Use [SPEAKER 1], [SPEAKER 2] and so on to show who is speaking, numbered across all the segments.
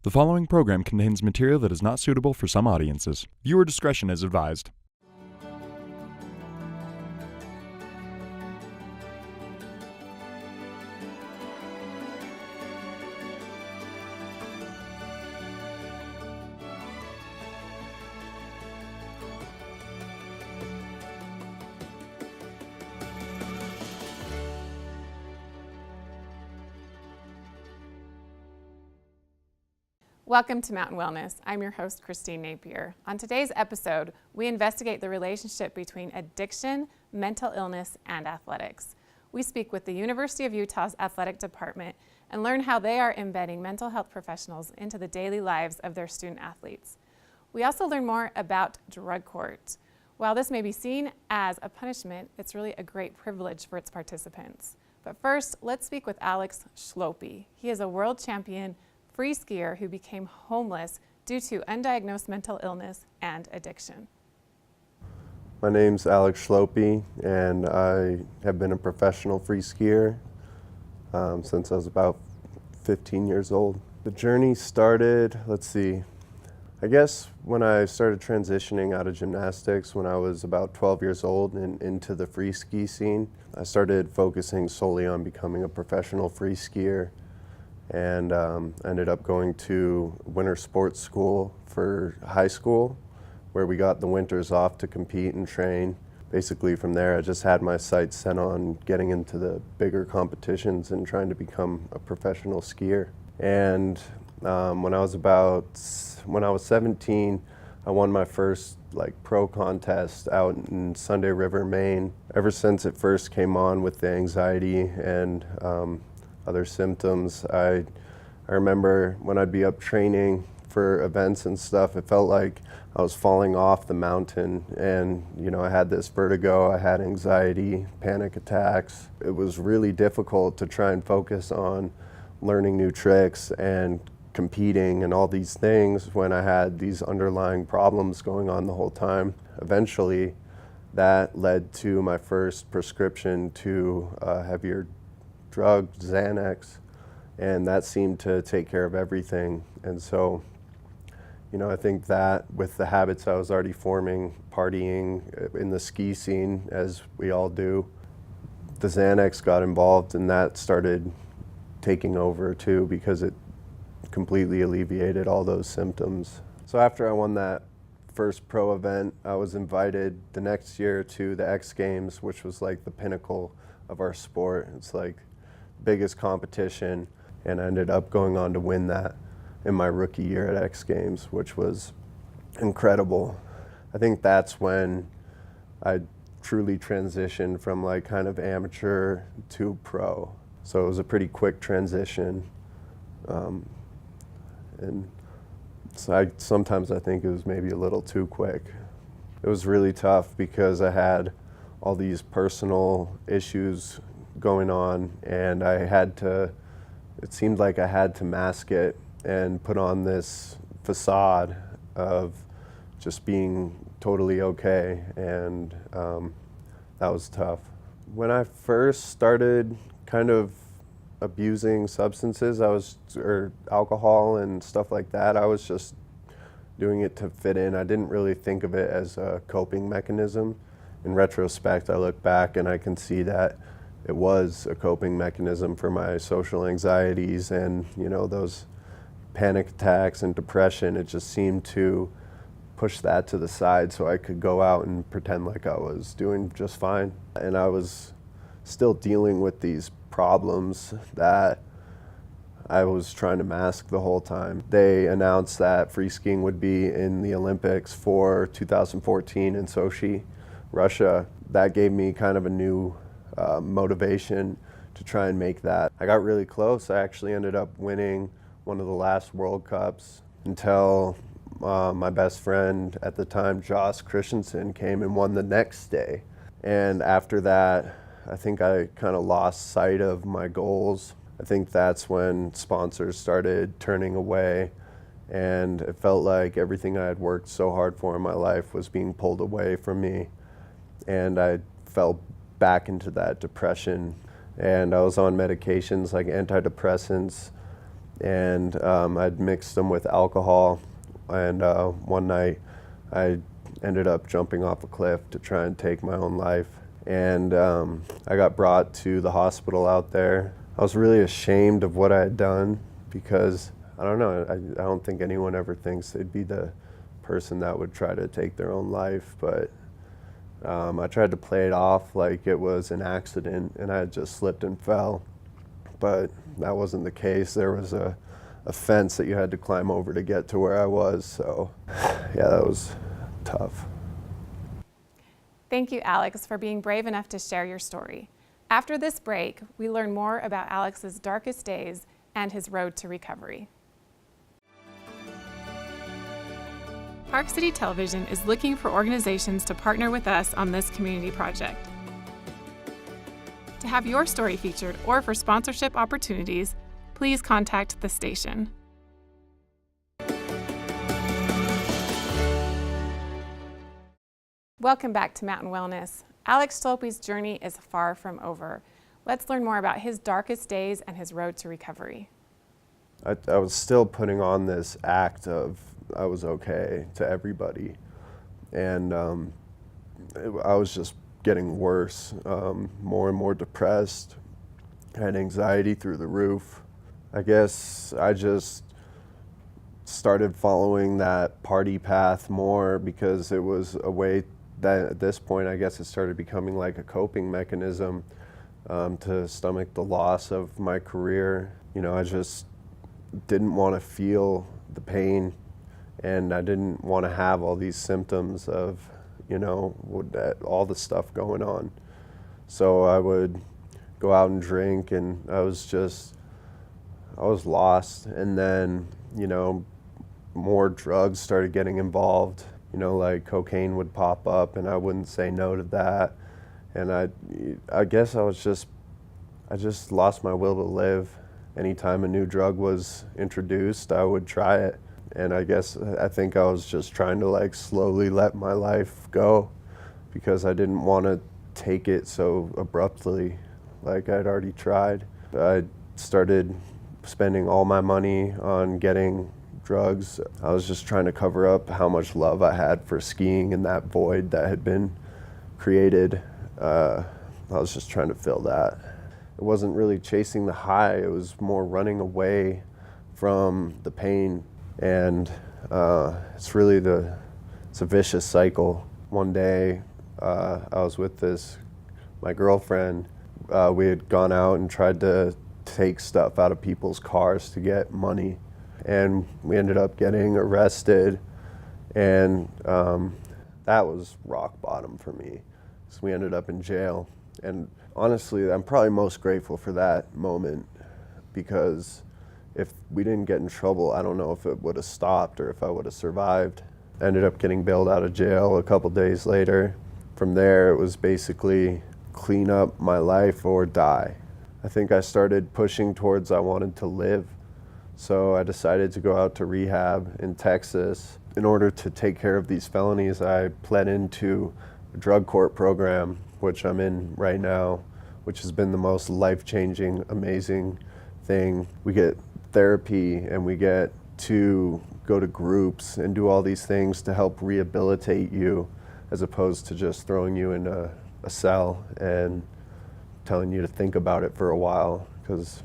[SPEAKER 1] The following program contains material that is not suitable for some audiences. Viewer discretion is advised.
[SPEAKER 2] Welcome to Mountain Wellness. I'm your host, Christine Napier. On today's episode, we investigate the relationship between addiction, mental illness, and athletics. We speak with the University of Utah's athletic department and learn how they are embedding mental health professionals into the daily lives of their student athletes. We also learn more about drug court. While this may be seen as a punishment, it's really a great privilege for its participants. But first, let's speak with Alex Schlopy. He is a world champion free skier who became homeless due to undiagnosed mental illness and addiction.
[SPEAKER 3] My name's Alex Schlopy, and I have been a professional free skier since I was about 15 years old. The journey started, I guess when I started transitioning out of gymnastics when I was about 12 years old and into the free ski scene. I started focusing solely on becoming a professional free skier, and ended up going to winter sports school for high school, where we got the winters off to compete and train. Basically from there, I just had my sights set on getting into the bigger competitions and trying to become a professional skier. And when I was 17, I won my first pro contest out in Sunday River, Maine. Ever since it first came on with the anxiety and other symptoms, I remember when I'd be up training for events and stuff, it felt like I was falling off the mountain, and I had this vertigo, I had anxiety, panic attacks. It was really difficult to try and focus on learning new tricks and competing and all these things when I had these underlying problems going on the whole time. Eventually, that led to my first prescription to heavier drug, Xanax, and that seemed to take care of everything. And so, I think that with the habits I was already forming, partying in the ski scene, as we all do, the Xanax got involved, and that started taking over too, because it completely alleviated all those symptoms. So after I won that first pro event, I was invited the next year to the X Games, which was like the pinnacle of our sport. It's like biggest competition, and I ended up going on to win that in my rookie year at X Games, which was incredible. I think that's when I truly transitioned from kind of amateur to pro. So it was a pretty quick transition. And so sometimes I think it was maybe a little too quick. It was really tough because I had all these personal issues going on, and it seemed like I had to mask it and put on this facade of just being totally okay, and that was tough. When I first started kind of abusing substances, or alcohol and stuff like that, I was just doing it to fit in. I didn't really think of it as a coping mechanism. In retrospect, I look back and I can see that it was a coping mechanism for my social anxieties and those panic attacks and depression. It just seemed to push that to the side so I could go out and pretend like I was doing just fine. And I was still dealing with these problems that I was trying to mask the whole time. They announced that free skiing would be in the Olympics for 2014 in Sochi, Russia. That gave me kind of a new motivation to try and make that. I got really close. I actually ended up winning one of the last World Cups until my best friend at the time, Josh Christensen, came and won the next day. And after that, I think I kind of lost sight of my goals. I think that's when sponsors started turning away, and it felt like everything I had worked so hard for in my life was being pulled away from me, and I fell back into that depression. And I was on medications like antidepressants and I'd mixed them with alcohol, and one night I ended up jumping off a cliff to try and take my own life, and I got brought to the hospital out there. I was really ashamed of what I had done because, I don't know, I don't think anyone ever thinks they'd be the person that would try to take their own life, but I tried to play it off like it was an accident and I had just slipped and fell, but that wasn't the case. There was a fence that you had to climb over to get to where I was, so yeah, that was tough.
[SPEAKER 2] Thank you, Alex, for being brave enough to share your story. After this break, we learn more about Alex's darkest days and his road to recovery. Park City Television is looking for organizations to partner with us on this community project. To have your story featured or for sponsorship opportunities, please contact the station. Welcome back to Mountain Wellness. Alex Schlopy's journey is far from over. Let's learn more about his darkest days and his road to recovery.
[SPEAKER 3] I was still putting on this act of I was okay to everybody, and I was just getting worse, more and more depressed. I had anxiety through the roof. I guess I just started following that party path more because it was a way that at this point I guess it started becoming like a coping mechanism to stomach the loss of my career. You know, I just didn't want to feel the pain, and I didn't want to have all these symptoms of, you know, all the stuff going on. So I would go out and drink, and I was lost. And then, you know, more drugs started getting involved. You know, like cocaine would pop up, and I wouldn't say no to that. And I guess I just lost my will to live. Anytime a new drug was introduced, I would try it. And I think I was just trying to like slowly let my life go because I didn't want to take it so abruptly like I'd already tried. I started spending all my money on getting drugs. I was just trying to cover up how much love I had for skiing and that void that had been created. I was just trying to fill that. It wasn't really chasing the high, it was more running away from the pain. And it's a vicious cycle. One day I was with my girlfriend. We had gone out and tried to take stuff out of people's cars to get money, and we ended up getting arrested, and that was rock bottom for me. So we ended up in jail, and honestly, I'm probably most grateful for that moment, because if we didn't get in trouble, I don't know if it would have stopped or if I would have survived. I ended up getting bailed out of jail a couple days later. From there, it was basically clean up my life or die. I think I started pushing towards I wanted to live. So I decided to go out to rehab in Texas. In order to take care of these felonies, I pled into a drug court program, which I'm in right now, which has been the most life-changing, amazing thing. We get therapy and we get to go to groups and do all these things to help rehabilitate you, as opposed to just throwing you in a cell and telling you to think about it for a while, because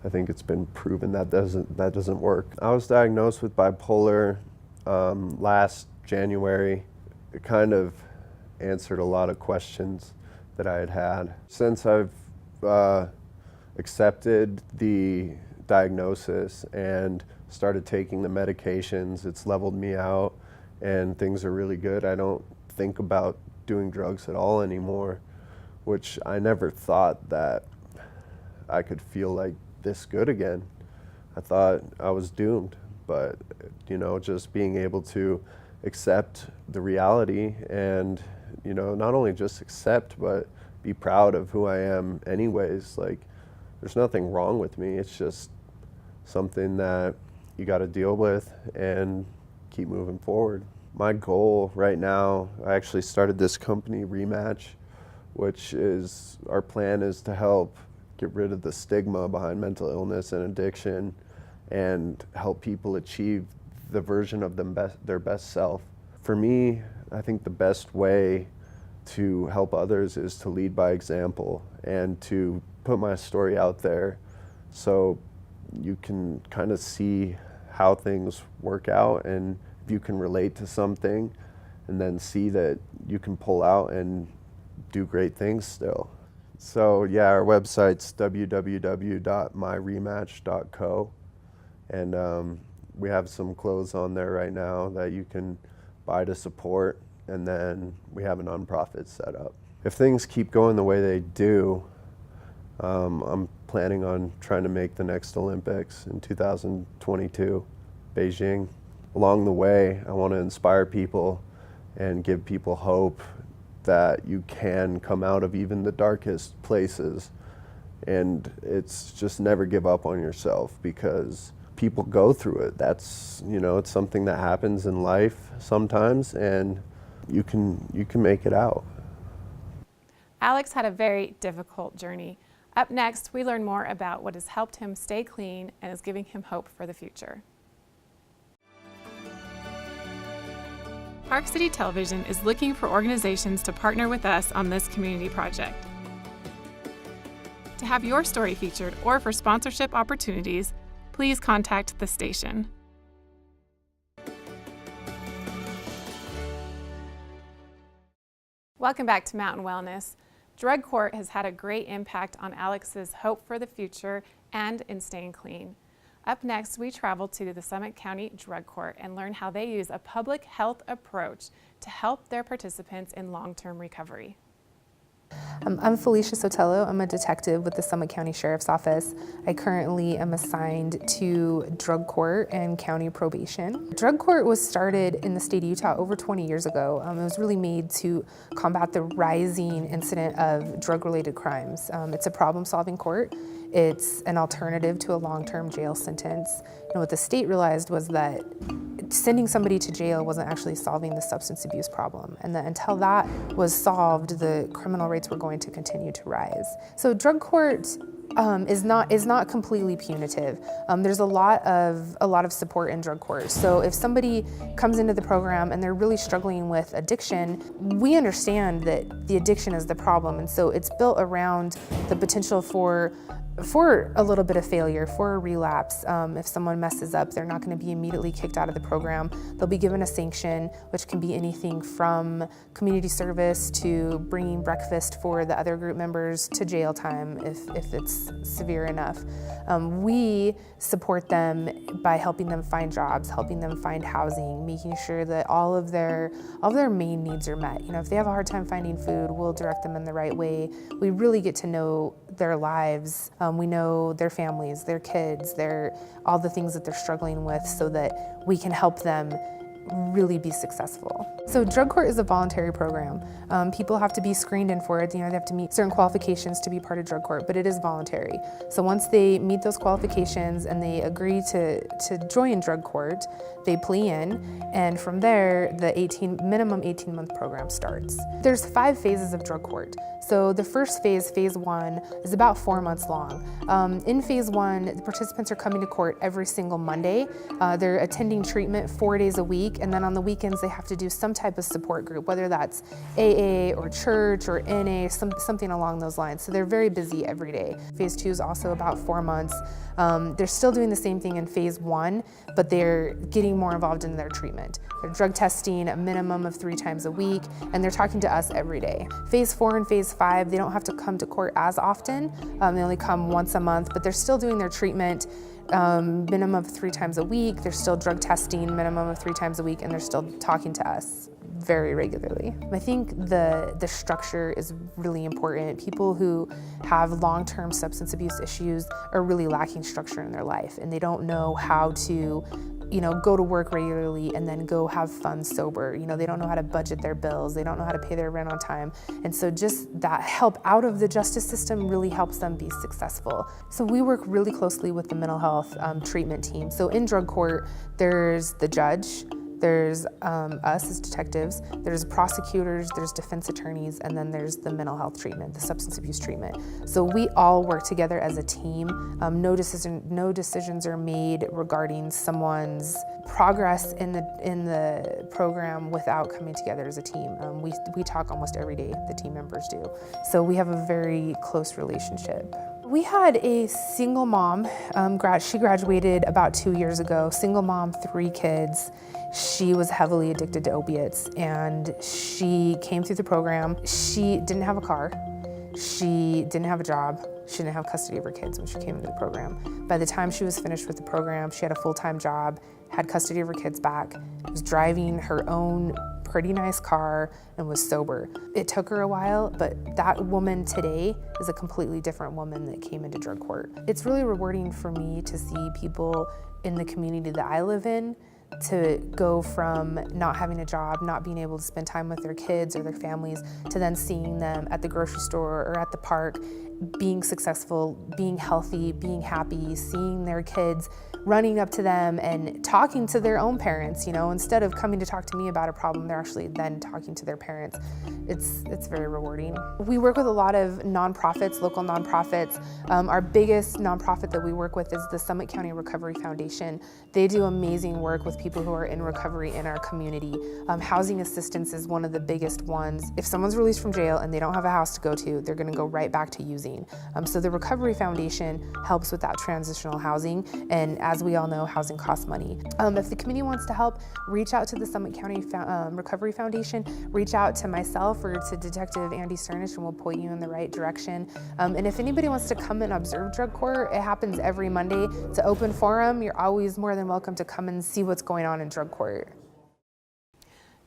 [SPEAKER 3] I think it's been proven that doesn't work. I was diagnosed with bipolar last January. It kind of answered a lot of questions that I had had. Since I've accepted the diagnosis and started taking the medications, it's leveled me out and things are really good. I don't think about doing drugs at all anymore, which I never thought that I could feel like this good again. I thought I was doomed, but you know, just being able to accept the reality and, you know, not only just accept, but be proud of who I am anyways. Like, there's nothing wrong with me. It's just something that you got to deal with and keep moving forward. My goal right now, I actually started this company, Rematch, which is, our plan is to help get rid of the stigma behind mental illness and addiction and help people achieve the version of their best self. For me, I think the best way to help others is to lead by example and to put my story out there so you can kind of see how things work out, and if you can relate to something and then see that you can pull out and do great things still. So yeah, our website's www.myrematch.co, and we have some clothes on there right now that you can buy to support, and then we have a nonprofit set up. If things keep going the way they do, I'm planning on trying to make the next Olympics in 2022, Beijing. Along the way, I want to inspire people and give people hope that you can come out of even the darkest places, and it's just never give up on yourself, because people go through it. That's, it's something that happens in life sometimes, and you can make it out.
[SPEAKER 2] Alex had a very difficult journey. Up next, we learn more about what has helped him stay clean and is giving him hope for the future. Park City Television is looking for organizations to partner with us on this community project. To have your story featured or for sponsorship opportunities, please contact the station. Welcome back to Mountain Wellness. Drug court has had a great impact on Alex's hope for the future and in staying clean. Up next, we travel to the Summit County Drug Court and learn how they use a public health approach to help their participants in long-term recovery.
[SPEAKER 4] I'm Felicia Sotelo. I'm a detective with the Summit County Sheriff's Office. I currently am assigned to drug court and county probation. Drug court was started in the state of Utah over 20 years ago. It was really made to combat the rising incident of drug-related crimes. It's a problem-solving court. It's an alternative to a long-term jail sentence. And what the state realized was that sending somebody to jail wasn't actually solving the substance abuse problem, and that until that was solved, the criminal rates were going to continue to rise. So drug court is not completely punitive. There's a lot of support in drug court. So if somebody comes into the program and they're really struggling with addiction, we understand that the addiction is the problem, and so it's built around the potential for a little bit of failure, for a relapse. If someone messes up, they're not going to be immediately kicked out of the program. They'll be given a sanction, which can be anything from community service to bringing breakfast for the other group members to jail time if it's severe enough. We support them by helping them find jobs, helping them find housing, making sure that all of their main needs are met. If they have a hard time finding food, we'll direct them in the right way. We really get to know their lives. We know their families, their kids, all the things that they're struggling with, so that we can help them really be successful. So drug court is a voluntary program. People have to be screened in for it. They have to meet certain qualifications to be part of drug court, but it is voluntary. So once they meet those qualifications and they agree to join drug court, they plea in, and from there, the minimum 18-month program starts. There's 5 phases of drug court. So the first phase, phase 1, is about 4 months long. In phase 1, the participants are coming to court every single Monday. They're attending treatment 4 days a week, and then on the weekends they have to do some type of support group, whether that's AA or church or NA, something along those lines. So they're very busy every day. Phase 2 is also about 4 months. They're still doing the same thing in phase 1, but they're getting more involved in their treatment. They're drug testing a minimum of 3 times a week, and they're talking to us every day. Phase 4 and phase 5, they don't have to come to court as often. They only come once a month, but they're still doing their treatment minimum of 3 times a week. They're still drug testing minimum of 3 times a week, and they're still talking to us very regularly. I think the structure is really important. People who have long-term substance abuse issues are really lacking structure in their life, and they don't know how to go to work regularly and then go have fun sober. They don't know how to budget their bills. They don't know how to pay their rent on time. And so just that help out of the justice system really helps them be successful. So we work really closely with the mental health treatment team. So in drug court, there's the judge, There's us as detectives, there's prosecutors, there's defense attorneys, and then there's the mental health treatment, the substance abuse treatment. So we all work together as a team. No decisions are made regarding someone's progress in the program without coming together as a team. We talk almost every day, the team members do. So we have a very close relationship. We had a single mom, she graduated about 2 years ago, single mom, 3 kids. She was heavily addicted to opiates, and she came through the program. She didn't have a car, she didn't have a job, she didn't have custody of her kids when she came into the program. By the time she was finished with the program, she had a full-time job, had custody of her kids back, was driving her own pretty nice car, and was sober. It took her a while, but that woman today is a completely different woman that came into drug court. It's really rewarding for me to see people in the community that I live in to go from not having a job, not being able to spend time with their kids or their families, to then seeing them at the grocery store or at the park, being successful, being healthy, being happy, seeing their kids running up to them and talking to their own parents, instead of coming to talk to me about a problem, they're actually then talking to their parents. It's very rewarding. We work with a lot of nonprofits, local nonprofits. Our biggest nonprofit that we work with is the Summit County Recovery Foundation. They do amazing work with people who are in recovery in our community. Housing assistance is one of the biggest ones. If someone's released from jail and they don't have a house to go to, they're gonna go right back to using. So the Recovery Foundation helps with that transitional housing, and as we all know, housing costs money. If the community wants to help, reach out to the Summit County Recovery Foundation, reach out to myself or to Detective Andy Cernish, and we'll point you in the right direction. And if anybody wants to come and observe drug court, it happens every Monday. It's an open forum. You're always more than welcome to come and see what's going on in drug court.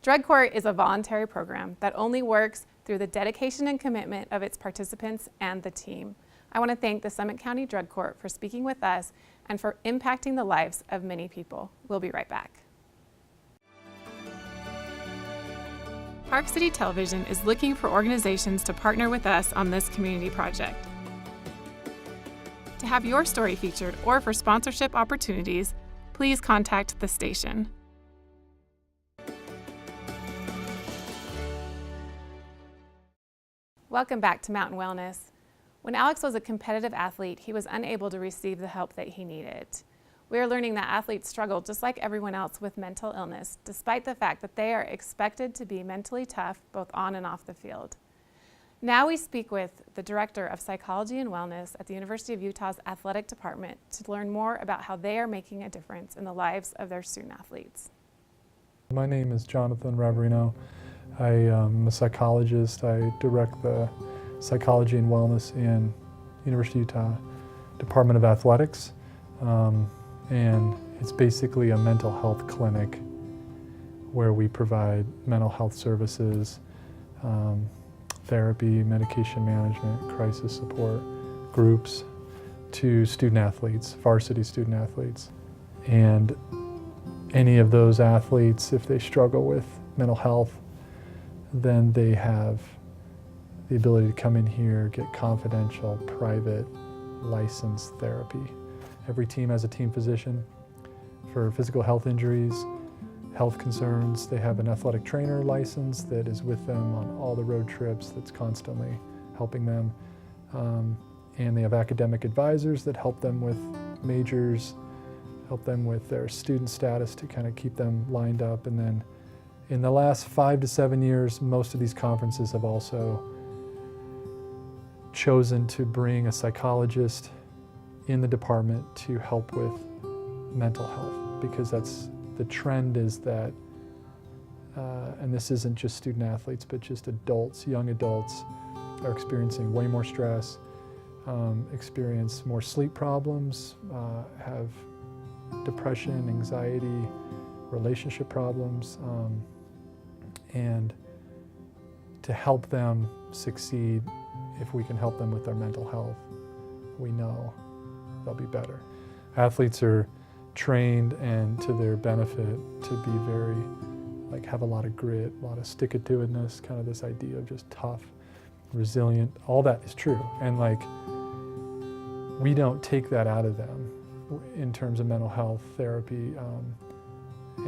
[SPEAKER 2] Drug court is a voluntary program that only works through the dedication and commitment of its participants and the team. I want to thank the Summit County Drug Court for speaking with us and for impacting the lives of many people. We'll be right back. Park City Television is looking for organizations to partner with us on this community project. To have your story featured or for sponsorship opportunities, please contact the station. Welcome back to Mountain Wellness. When Alex was a competitive athlete, he was unable to receive the help that he needed. We are learning that athletes struggle just like everyone else with mental illness, despite the fact that they are expected to be mentally tough both on and off the field. Now we speak with the Director of Psychology and Wellness at the University of Utah's Athletic Department to learn more about how they are making a difference in the lives of their student athletes.
[SPEAKER 5] My name is Jonathan Raverino. I am a psychologist. I direct the Psychology and Wellness in University of Utah Department of Athletics. And it's basically a mental health clinic where we provide mental health services, therapy, medication management, crisis support groups to student athletes, varsity student athletes. And any of those athletes, if they struggle with mental health, then they have the ability to come in here, get confidential, private, licensed therapy. Every team has a team physician for physical health injuries, health concerns. They have an athletic trainer license that is with them on all the road trips, that's constantly helping them. And they have academic advisors that help them with majors, help them with their student status to kind of keep them lined up. And then in the last 5 to 7 years, most of these conferences have also chosen to bring a psychologist in the department to help with mental health, because that's the trend is that, and this isn't just student athletes, but just adults, young adults are experiencing way more stress, experience more sleep problems, have depression, anxiety, relationship problems, and to help them succeed, if we can help them with their mental health, we know they'll be better. Athletes are trained and to their benefit to be very, have a lot of grit, a lot of stick-it-to-itness, kind of this idea of just tough, resilient, all that is true. And we don't take that out of them in terms of mental health therapy.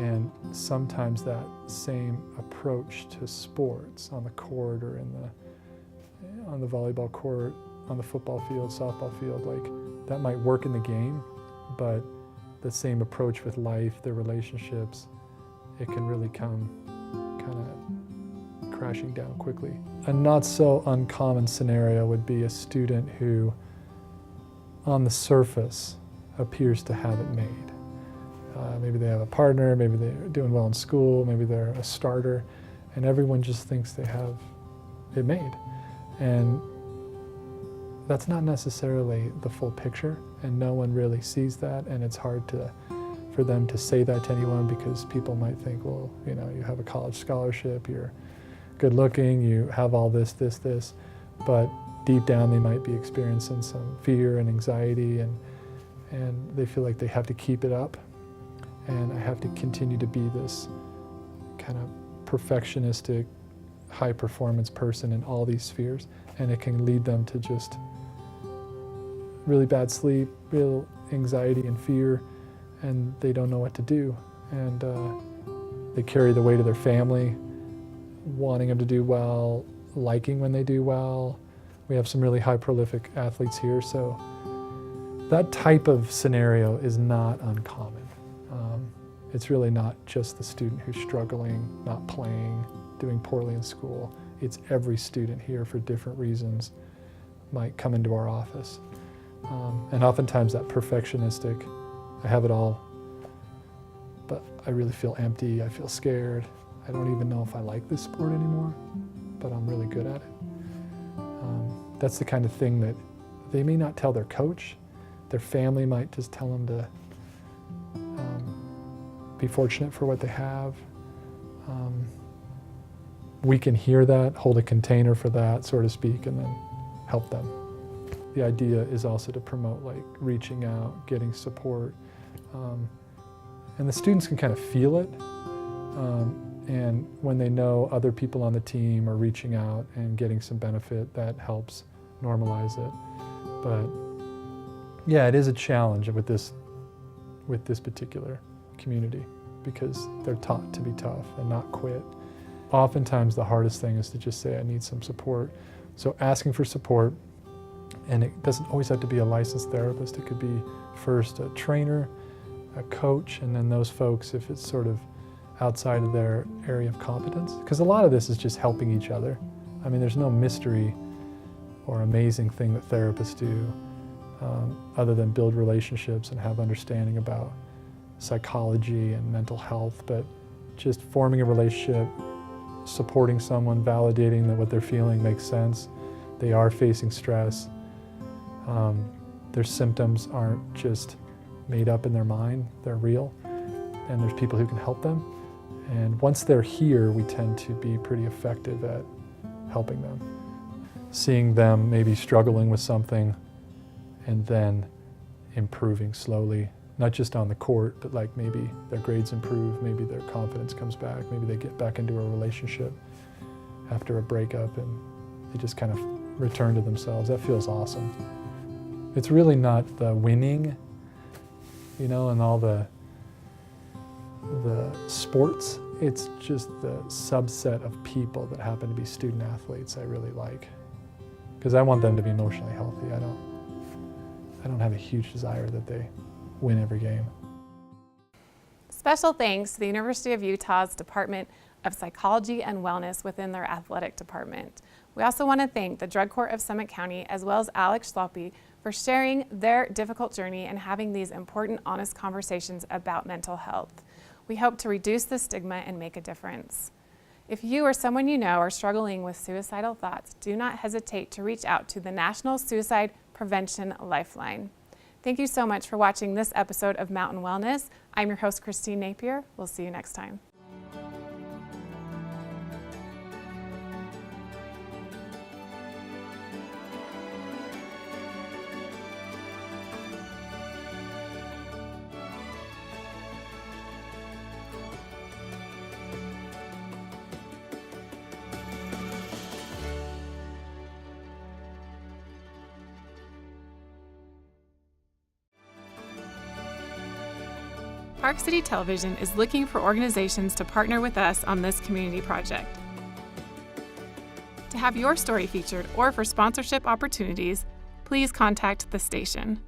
[SPEAKER 5] And sometimes that same approach to sports on the court or on the volleyball court, on the football field, softball field, like that might work in the game, but the same approach with life, their relationships, it can really come kind of crashing down quickly. A not so uncommon scenario would be a student who on the surface appears to have it made. Maybe they have a partner, maybe they're doing well in school, maybe they're a starter, and everyone just thinks they have it made. And that's not necessarily the full picture, and no one really sees that, and it's hard for them to say that to anyone because people might think, well, you know, you have a college scholarship, you're good looking, you have all this, but deep down they might be experiencing some fear and anxiety, and they feel like they have to keep it up, and I have to continue to be this kind of perfectionistic, high performance person in all these spheres, and it can lead them to just really bad sleep, real anxiety and fear, and they don't know what to do. And they carry the weight of their family, wanting them to do well, liking when they do well. We have some really high prolific athletes here, so that type of scenario is not uncommon. It's really not just the student who's struggling, not playing, doing poorly in school. It's every student here for different reasons might come into our office. And oftentimes that perfectionistic, I have it all, but I really feel empty, I feel scared, I don't even know if I like this sport anymore, but I'm really good at it. That's the kind of thing that they may not tell their coach, their family might just tell them to be fortunate for what they have. We can hear that, hold a container for that, so to speak, and then help them. The idea is also to promote like reaching out, getting support, and the students can kind of feel it. And when they know other people on the team are reaching out and getting some benefit, that helps normalize it. But yeah, it is a challenge with this particular community because they're taught to be tough and not quit. Oftentimes the hardest thing is to just say, I need some support. So asking for support, and it doesn't always have to be a licensed therapist. It could be first a trainer, a coach, and then those folks if it's sort of outside of their area of competence. Because a lot of this is just helping each other. I mean, there's no mystery or amazing thing that therapists do other than build relationships and have understanding about psychology and mental health, but just forming a relationship, supporting someone, validating that what they're feeling makes sense. They are facing stress. Their symptoms aren't just made up in their mind, they're real, and there's people who can help them. And once they're here, we tend to be pretty effective at helping them. Seeing them maybe struggling with something and then improving slowly, not just on the court, but like maybe their grades improve, maybe their confidence comes back, maybe they get back into a relationship after a breakup and they just kind of return to themselves. That feels awesome. It's really not the winning, you know, and all the sports. It's just the subset of people that happen to be student athletes I really like. Because I want them to be emotionally healthy. I don't have a huge desire that they win every game.
[SPEAKER 2] Special thanks to the University of Utah's Department of Psychology and Wellness within their athletic department. We also want to thank the Drug Court of Summit County as well as Alex Schlopy for sharing their difficult journey and having these important, honest conversations about mental health. We hope to reduce the stigma and make a difference. If you or someone you know are struggling with suicidal thoughts, do not hesitate to reach out to the National Suicide Prevention Lifeline. Thank you so much for watching this episode of Mountain Wellness. I'm your host, Christine Napier. We'll see you next time. Park City Television is looking for organizations to partner with us on this community project. To have your story featured or for sponsorship opportunities, please contact the station.